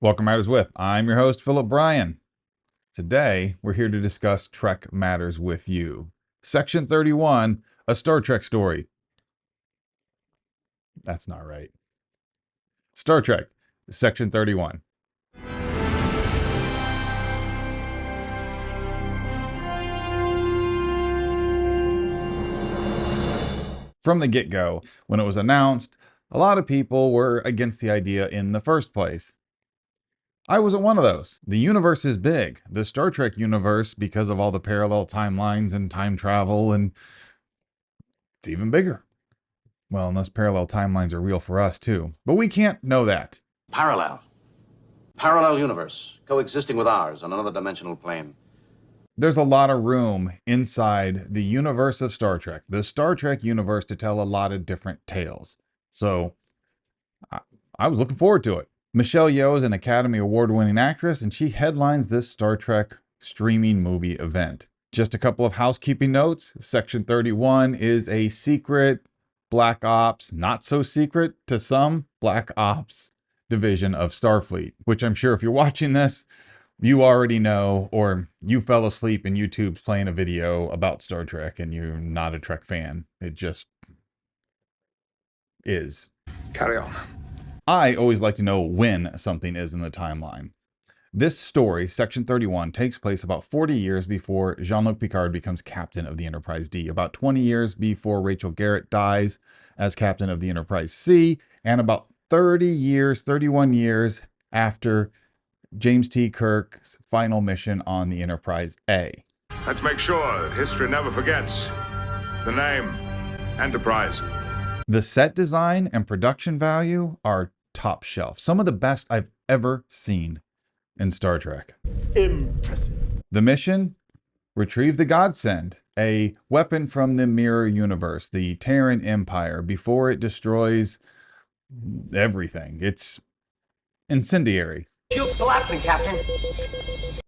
Welcome Matters With. I'm your host, PhilipBrian. Today, we're here to discuss Trek Matters with you. Section 31, a Star Trek story. That's not right. Star Trek, Section 31. From the get-go, when it was announced, a lot of people were against the idea in the first place. I wasn't one of those. The universe is big. The Star Trek universe, because of all the parallel timelines and time travel, and it's even bigger. Well, unless parallel timelines are real for us too. But we can't know that. Parallel universe, coexisting with ours on another dimensional plane. There's a lot of room inside the universe of Star Trek, the Star Trek universe, to tell a lot of different tales. So I was looking forward to it. Michelle Yeoh is an Academy Award-winning actress, and she headlines this Star Trek streaming movie event. Just a couple of housekeeping notes. Section 31 is a secret Black Ops, not so secret to some, Black Ops division of Starfleet, which I'm sure if you're watching this, you already know, or you fell asleep and YouTube's playing a video about Star Trek and you're not a Trek fan. It just is. Carry on. I always like to know when something is in the timeline. This story, Section 31, takes place about 40 years before Jean-Luc Picard becomes captain of the Enterprise D, about 20 years before Rachel Garrett dies as captain of the Enterprise C, and about 31 years after James T. Kirk's final mission on the Enterprise A. Let's make sure that history never forgets the name Enterprise. The set design and production value are top shelf. Some of the best I've ever seen in Star Trek. Impressive. The mission? Retrieve the Godsend, a weapon from the Mirror Universe, the Terran Empire, before it destroys everything. It's incendiary. Shield's collapsing, Captain.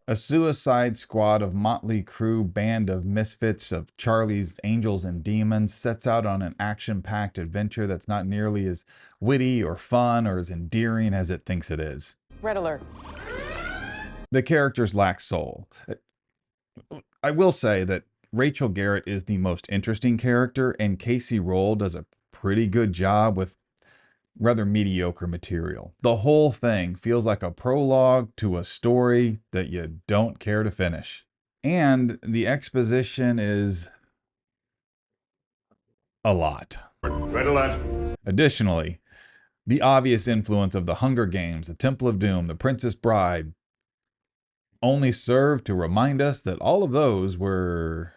A Suicide Squad of motley crew band of misfits of Charlie's Angels and Demons sets out on an action-packed adventure that's not nearly as witty or fun or as endearing as it thinks it is. Red alert. The characters lack soul. I will say that Rachel Garrett is the most interesting character, and Kacey Rohl does a pretty good job with rather mediocre material. The whole thing feels like a prologue to a story that you don't care to finish. And the exposition is a lot. Red alert. Additionally, the obvious influence of the Hunger Games, the Temple of Doom, the Princess Bride only serve to remind us that all of those were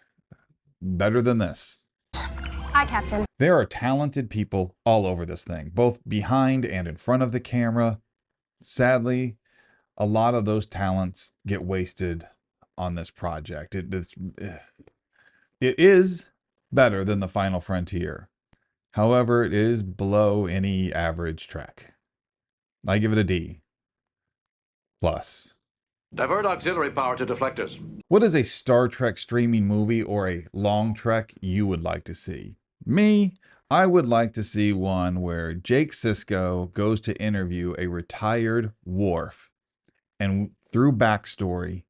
better than this. Hi, Captain. There are talented people all over this thing, both behind and in front of the camera. Sadly, a lot of those talents get wasted on this project. It is better than The Final Frontier. However, it is below any average Trek. I give it a D+. Divert auxiliary power to deflectors. What is a Star Trek streaming movie or a long Trek you would like to see? Me, I would like to see one where Jake Sisko goes to interview a retired Worf, and through backstory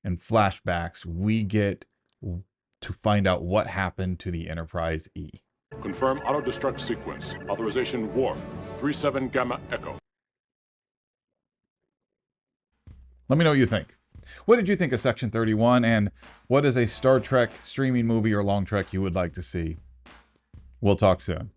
and flashbacks, we get to find out what happened to the Enterprise E. Confirm auto-destruct sequence. Authorization Worf. 37 Gamma Echo. Let me know what you think. What did you think of Section 31, and what is a Star Trek streaming movie or long Trek you would like to see? We'll talk soon.